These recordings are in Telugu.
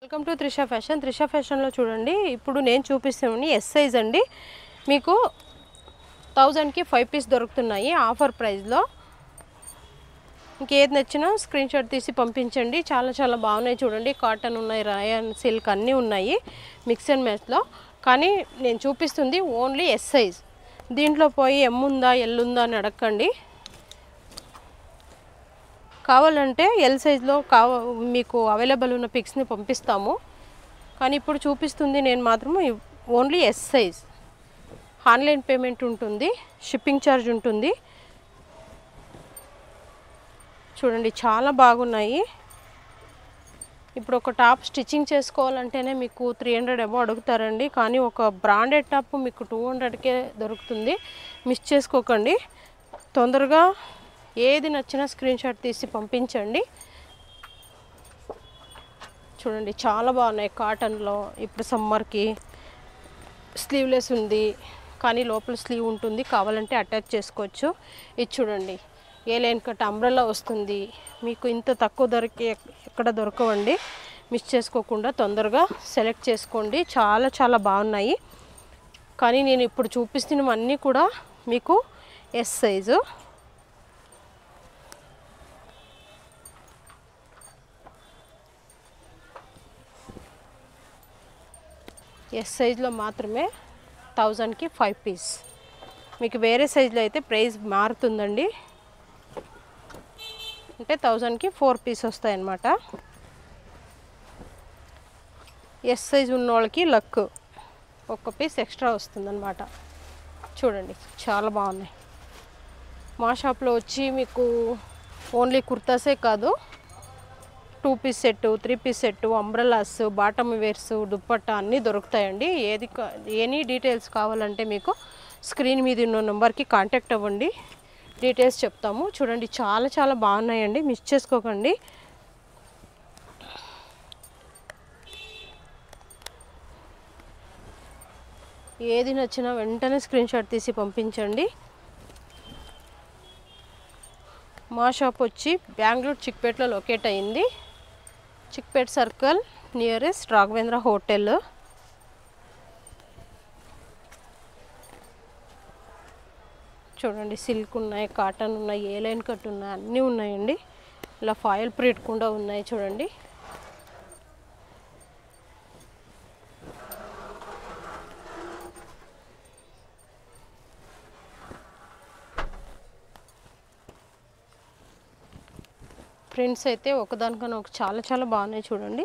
Welcome to Trisha fashion. Trisha ఫ్యాషన్లో చూడండి, ఇప్పుడు నేను చూపిస్తున్నాను ఎస్ సైజ్ అండి. మీకు 1000కి 5 పీస్ దొరుకుతున్నాయి ఆఫర్ ప్రైస్లో. ఇంకేది నచ్చినా స్క్రీన్ షాట్ తీసి పంపించండి. చాలా చాలా బాగున్నాయి చూడండి. కాటన్ ఉన్నాయి, రాయన్ సిల్క్ అన్నీ ఉన్నాయి మిక్స్ అండ్ మ్యాచ్లో. కానీ నేను చూపిస్తుంది ఓన్లీ ఎస్ సైజ్. దీంట్లో పోయి ఎమ్ ఉందా ఎల్ ఉందా అని అడగండి. కావాలంటే ఎల్ సైజ్లో మీకు అవైలబుల్ ఉన్న పిక్స్ని పంపిస్తాము. కానీ ఇప్పుడు చూపిస్తుంది నేను మాత్రం only S size. Online payment ఉంటుంది, షిప్పింగ్ ఛార్జ్ ఉంటుంది. చూడండి చాలా బాగున్నాయి. ఇప్పుడు ఒక టాప్ స్టిచ్చింగ్ చేసుకోవాలంటేనే మీకు 300 అబో అడుగుతారండి. కానీ ఒక బ్రాండెడ్ టాప్ మీకు 200కే దొరుకుతుంది. మిస్ చేసుకోకండి. తొందరగా ఏది నచ్చినా స్క్రీన్ షాట్ తీసి పంపించండి. చూడండి చాలా బాగున్నాయి కాటన్లో. ఇప్పుడు సమ్మర్కి స్లీవ్లెస్ ఉంది, కానీ లోపల స్లీవ్ ఉంటుంది, కావాలంటే అటాచ్ చేసుకోవచ్చు. ఇది చూడండి ఏ లైన్ కట్ అంబ్రెల్లా వస్తుంది. మీకు ఇంత తక్కువ ధరకి ఎక్కడ దొరకవండి. మిస్ చేసుకోకుండా తొందరగా సెలెక్ట్ చేసుకోండి. చాలా చాలా బాగున్నాయి. కానీ నేను ఇప్పుడు చూపిస్తున్నవన్నీ కూడా మీకు ఎస్ సైజు. ఎస్ సైజులో మాత్రమే 1000కి 5 పీస్. మీకు వేరే సైజులో అయితే ప్రైస్ మారుతుందండి. అంటే 1000కి 4 పీస్ వస్తాయి అన్నమాట. ఎస్ సైజ్ ఉన్న వాళ్ళకి లక్, ఒక్క పీస్ ఎక్స్ట్రా వస్తుందన్నమాట. చూడండి చాలా బాగున్నాయి. మా షాప్లో వచ్చి మీకు ఓన్లీ కుర్తాసే కాదు, 2 piece set, 3 piece set, umbrellas, bottom wears, dupatta అన్నీ దొరుకుతాయండి. ఎనీ డీటెయిల్స్ కావాలంటే మీకు స్క్రీన్ మీద ఉన్న నెంబర్కి కాంటాక్ట్ అవ్వండి, డీటెయిల్స్ చెప్తాము. చూడండి చాలా చాలా బాగున్నాయండి, మిస్ చేసుకోకండి. ఏది నచ్చినా వెంటనే స్క్రీన్ షాట్ తీసి పంపించండి. మా షాప్ వచ్చి బెంగళూరు చిక్పేటలో లొకేట్ అయింది. Chickpet circle nearest Raghavendra hotel. చూడండి సిల్క్ ఉన్నాయి, కాటన్ ఉన్నాయి, ఏ లైన్ కట్ ఉన్నాయి, అన్నీ ఉన్నాయండి. ఇలా ఫాయిల్ ప్రింట్ కూడా ఉన్నాయి చూడండి. ప్రింట్స్ అయితే ఒకదానికన్నా ఒక చాలా చాలా బాగున్నాయి చూడండి.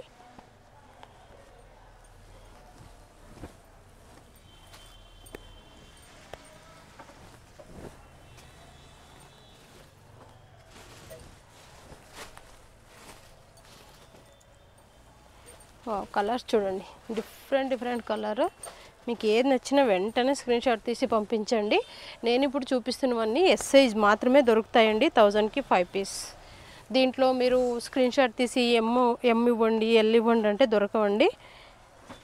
కలర్స్ చూడండి, డిఫరెంట్ కలర్. మీకు ఏది నచ్చినా వెంటనే స్క్రీన్ షాట్ తీసి పంపించండి. నేను ఇప్పుడు చూపిస్తున్నవన్నీ ఎస్ సైజ్ మాత్రమే దొరుకుతాయండి. 1000కి 5 పీస్. దీంట్లో మీరు స్క్రీన్ షాట్ తీసి ఎమ్ ఇవ్వండి, ఎల్ ఇవ్వండి అంటే దొరకవండి.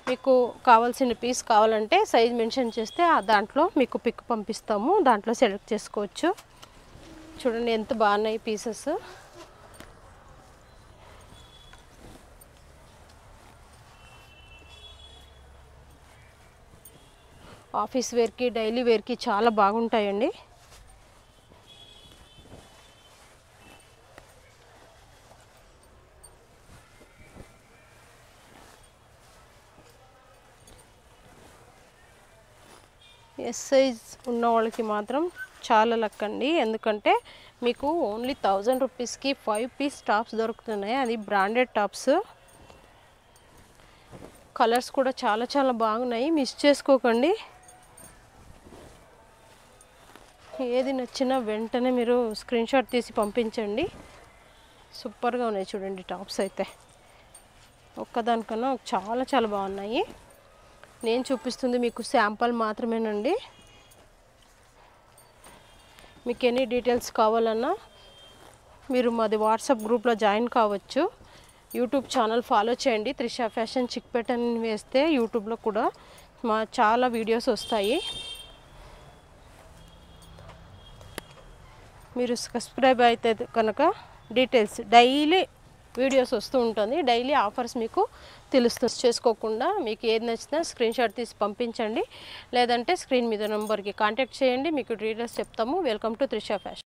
మీకు కావాల్సిన పీస్ కావాలంటే సైజ్ మెన్షన్ చేస్తే దాంట్లో మీకు పిక్ పంపిస్తాము, దాంట్లో సెలెక్ట్ చేసుకోవచ్చు. చూడండి ఎంత బాగున్నాయి పీసెస్. ఆఫీస్ వేర్కి, డైలీ వేర్కి చాలా బాగుంటాయండి. ఎస్ సైజ్ ఉన్న వాళ్ళకి మాత్రం చాలా లక్ అండి. ఎందుకంటే మీకు ఓన్లీ 1000 రూపీస్కి 5 పీస్ టాప్స్ దొరుకుతున్నాయి, అది బ్రాండెడ్ టాప్స్. కలర్స్ కూడా చాలా చాలా బాగున్నాయి, మిస్ చేసుకోకండి. ఏది నచ్చినా వెంటనే మీరు స్క్రీన్ షాట్ తీసి పంపించండి. సూపర్గా ఉన్నాయి చూడండి టాప్స్ అయితే. ఒక్కదానికన్నా చాలా చాలా బాగున్నాయి. నేను చూపిస్తుంది మీకు శాంపుల్ మాత్రమేనండి. మీకు ఎనీ డీటెయిల్స్ కావాలన్నా మీరు మాది వాట్సాప్ గ్రూప్లో జాయిన్ కావచ్చు. యూట్యూబ్ ఛానల్ ఫాలో చేయండి. త్రిష ఫ్యాషన్ చిక్పేట్ అని వేస్తే యూట్యూబ్లో కూడా మా చాలా వీడియోస్ వస్తాయి. మీరు సబ్స్క్రైబ్ అయితే కనుక డీటెయిల్స్ డైలీ వీడియోస్ వస్తూ ఉంటుంది, డైలీ ఆఫర్స్ మీకు తెలుస్తుంది. చేసుకోకుండా మీకు ఏది నచ్చినా స్క్రీన్ షాట్ తీసి పంపించండి, లేదంటే స్క్రీన్ మీద నెంబర్కి కాంటాక్ట్ చేయండి, మీకు డీటెయిల్స్ చెప్తాము. Welcome to Trisha fashion.